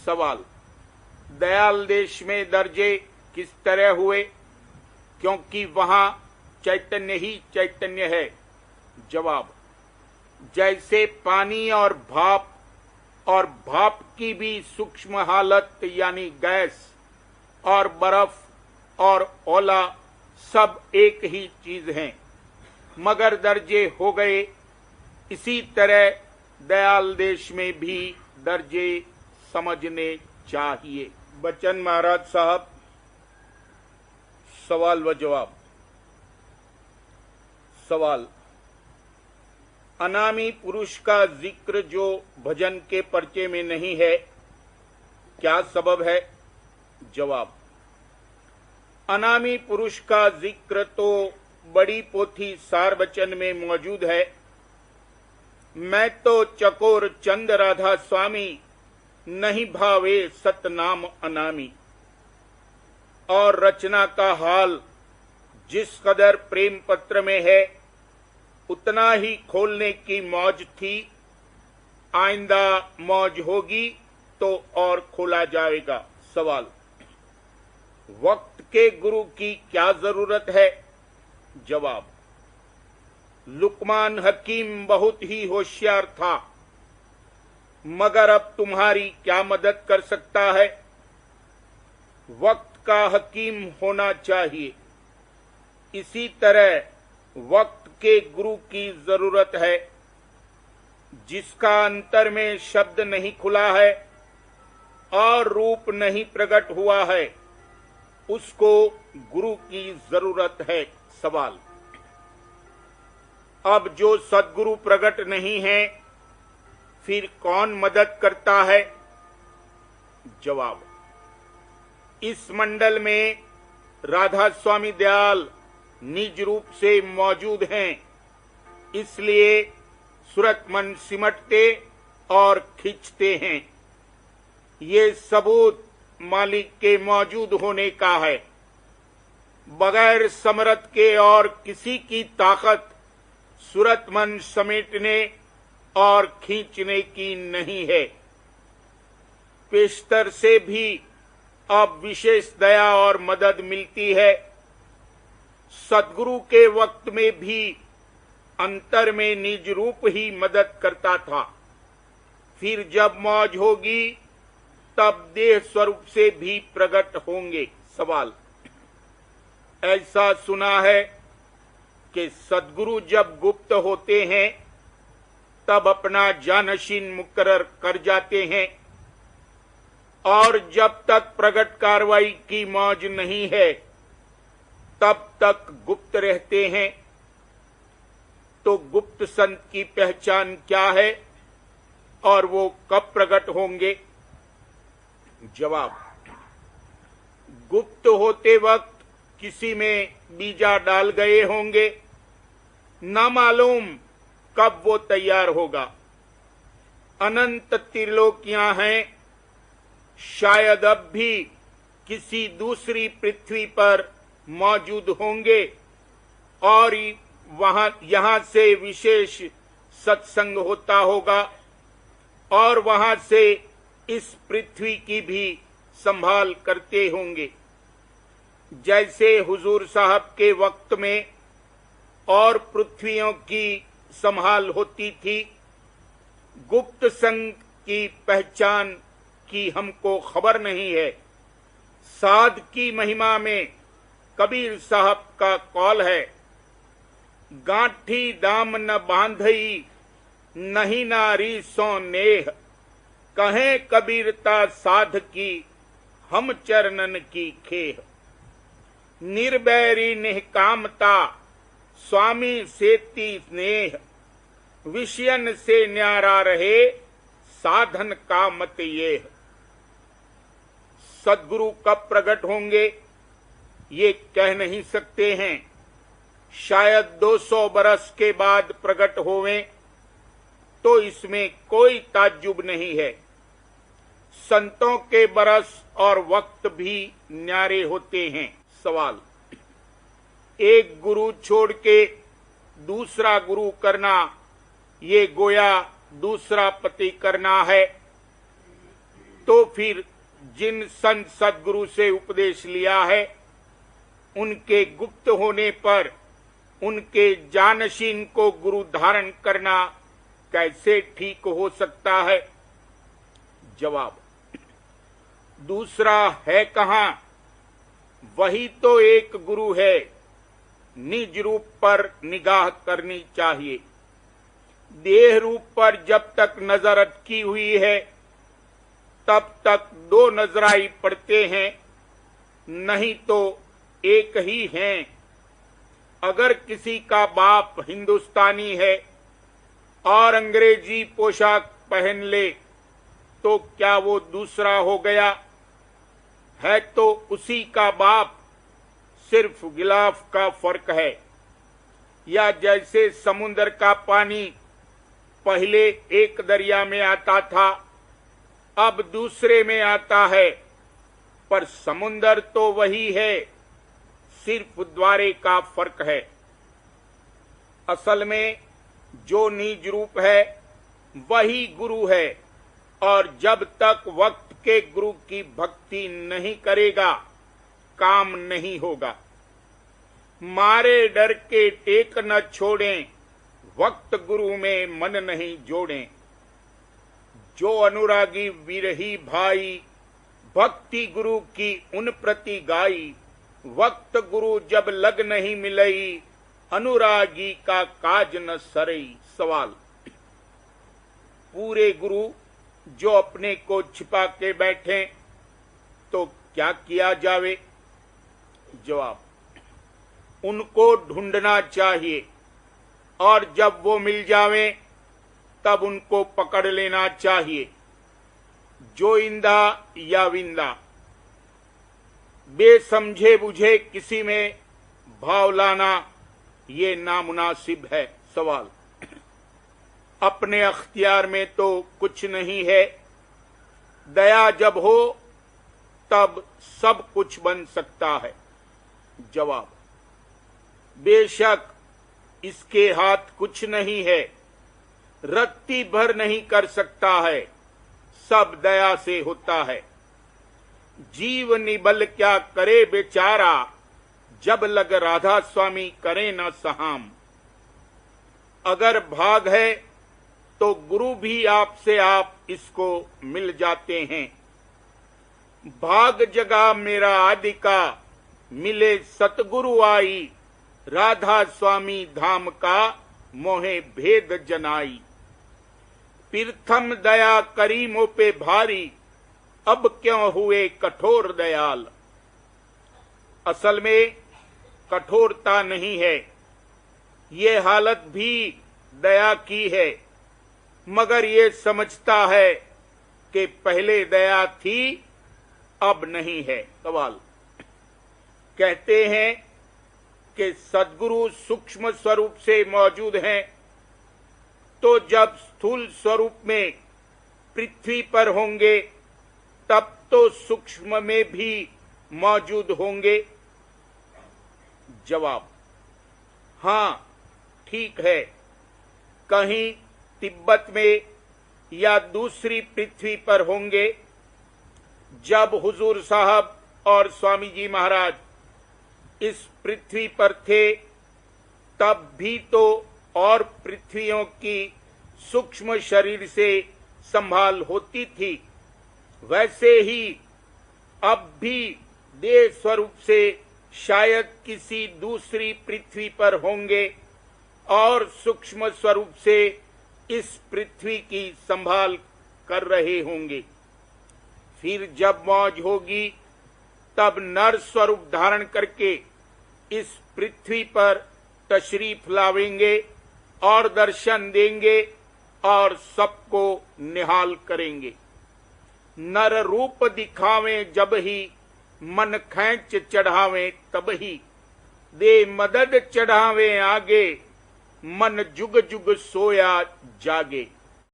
सवाल, दयाल देश में दर्जे किस तरह हुए, क्योंकि वहां चैतन्य ही चैतन्य है। जवाब, जैसे पानी और भाप की भी सूक्ष्म हालत यानी गैस और बर्फ और ओला सब एक ही चीज हैं, मगर दर्जे हो गए। इसी तरह दयाल देश में भी दर्जे समझने चाहिए। बच्चन महाराज साहब, सवाल व जवाब। सवाल, अनामी पुरुष का जिक्र जो भजन के पर्चे में नहीं है, क्या सबब है? जवाब, अनामी पुरुष का जिक्र तो बड़ी पोथी सार बचन में मौजूद है। मैं तो चकोर चंद राधा स्वामी, नहीं भावे सतनाम अनामी। और रचना का हाल जिस कदर प्रेम पत्र में है, उतना ही खोलने की मौज थी। आइंदा मौज होगी तो और खोला जाएगा। सवाल, वक्त के गुरु की क्या जरूरत है? जवाब, लुकमान हकीम बहुत ही होशियार था, मगर अब तुम्हारी क्या मदद कर सकता है? वक्त का हकीम होना चाहिए। इसी तरह वक्त के गुरु की जरूरत है, जिसका अंतर में शब्द नहीं खुला है और रूप नहीं प्रकट हुआ है, उसको गुरु की जरूरत है। सवाल, अब जो सद्गुरु प्रकट नहीं है, फिर कौन मदद करता है? जवाब, इस मंडल में राधा स्वामी दयाल निज रूप से मौजूद हैं, इसलिए सुरत मन सिमटते और खींचते हैं। ये सबूत मालिक के मौजूद होने का है। बगैर समरथ के और किसी की ताकत सुरत मन समेटने और खींचने की नहीं है। पेशतर से भी अब विशेष दया और मदद मिलती है। सद्गुरु के वक्त में भी अंतर में निज रूप ही मदद करता था। फिर जब मौज होगी तब देह स्वरूप से भी प्रकट होंगे। सवाल, ऐसा सुना है कि सद्गुरु जब गुप्त होते हैं तब अपना जानशीन मुकर्रर कर जाते हैं, और जब तक प्रकट कार्रवाई की मौज नहीं है तब तक गुप्त रहते हैं। तो गुप्त संत की पहचान क्या है और वो कब प्रकट होंगे? जवाब, गुप्त होते वक्त किसी में बीजा डाल गए होंगे, ना मालूम कब वो तैयार होगा। अनंत त्रिलोकियां हैं, शायद अब भी किसी दूसरी पृथ्वी पर मौजूद होंगे और यहां से विशेष सत्संग होता होगा और वहां से इस पृथ्वी की भी संभाल करते होंगे। जैसे हुजूर साहब के वक्त में और पृथ्वियों की संभाल होती थी। गुप्त संग की पहचान की हमको खबर नहीं है। साध की महिमा में कबीर साहब का कौल है, गांठी दाम न बांधई नहीं नारी सो नेह, कहें कबीरता साध की हम चरणन की खेह। निर्बैरी निहकामता स्वामी सेती स्नेह, विषयन से न्यारा रहे साधन का मत येह। सद्गुरु कब प्रकट होंगे ये कह नहीं सकते हैं। शायद 200 बरस के बाद प्रकट होवें तो इसमें कोई ताज्जुब नहीं है। संतों के बरस और वक्त भी न्यारे होते हैं। सवाल, एक गुरु छोड़ के दूसरा गुरु करना ये गोया दूसरा पति करना है। तो फिर जिन संत सदगुरु से उपदेश लिया है उनके गुप्त होने पर उनके जानशीन को गुरु धारण करना कैसे ठीक हो सकता है? जवाब, दूसरा है कहां? वही तो एक गुरु है। निज रूप पर निगाह करनी चाहिए। देह रूप पर जब तक नजर अटकी हुई है तब तक दो नजराई पड़ते हैं, नहीं तो एक ही हैं। अगर किसी का बाप हिंदुस्तानी है और अंग्रेजी पोशाक पहन ले तो क्या वो दूसरा हो गया? है तो उसी का बाप, सिर्फ गिलाफ का फर्क है। या जैसे समुद्र का पानी पहले एक दरिया में आता था, अब दूसरे में आता है, पर समुद्र तो वही है, सिर्फ द्वारे का फर्क है। असल में जो निज रूप है वही गुरु है, और जब तक वक्त के गुरु की भक्ति नहीं करेगा काम नहीं होगा। मारे डर के टेक न छोड़ें, वक्त गुरु में मन नहीं जोड़ें। जो अनुरागी विरही भाई, भक्ति गुरु की उन प्रति गाई। वक्त गुरु जब लग नहीं मिलई, अनुरागी का काज न सरई। सवाल, पूरे गुरु जो अपने को छिपा के बैठे तो क्या किया जावे? जवाब, उनको ढूंढना चाहिए और जब वो मिल जावे तब उनको पकड़ लेना चाहिए। जो इंदा या विंदा बेसमझे बुझे किसी में भाव लाना ये नामुनासिब है। सवाल, अपने अख्तियार में तो कुछ नहीं है, दया जब हो तब सब कुछ बन सकता है। जवाब, बेशक इसके हाथ कुछ नहीं है, रत्ती भर नहीं कर सकता है, सब दया से होता है। जीव निबल क्या करे बेचारा, जब लग राधा स्वामी करे न सहाम। अगर भाग है तो गुरु भी आपसे आप इसको मिल जाते हैं। भाग जगा मेरा आदि का, मिले सतगुरु आई। राधा स्वामी धाम का मोहे भेद जनाई। प्रथम दया करी मो पे भारी, अब क्यों हुए कठोर दयाल। असल में कठोरता नहीं है, ये हालत भी दया की है, मगर ये समझता है कि पहले दया थी अब नहीं है। सवाल, कहते हैं कि सद्गुरु सूक्ष्म स्वरूप से मौजूद हैं, तो जब स्थूल स्वरूप में पृथ्वी पर होंगे तब तो सूक्ष्म में भी मौजूद होंगे। जवाब, हां ठीक है, कहीं तिब्बत में या दूसरी पृथ्वी पर होंगे। जब हुजूर साहब और स्वामी जी महाराज इस पृथ्वी पर थे तब भी तो और पृथ्वियों की सूक्ष्म शरीर से संभाल होती थी, वैसे ही अब भी देह स्वरूप से शायद किसी दूसरी पृथ्वी पर होंगे और सूक्ष्म स्वरूप से इस पृथ्वी की संभाल कर रहे होंगे। फिर जब मौज होगी तब नर स्वरूप धारण करके इस पृथ्वी पर तशरीफ लावेंगे और दर्शन देंगे और सबको निहाल करेंगे। नर रूप दिखावें जब ही, मन खैंच चढ़ावें तब ही। दे मदद चढ़ावें आगे, मन जुग जुग सोया जागे।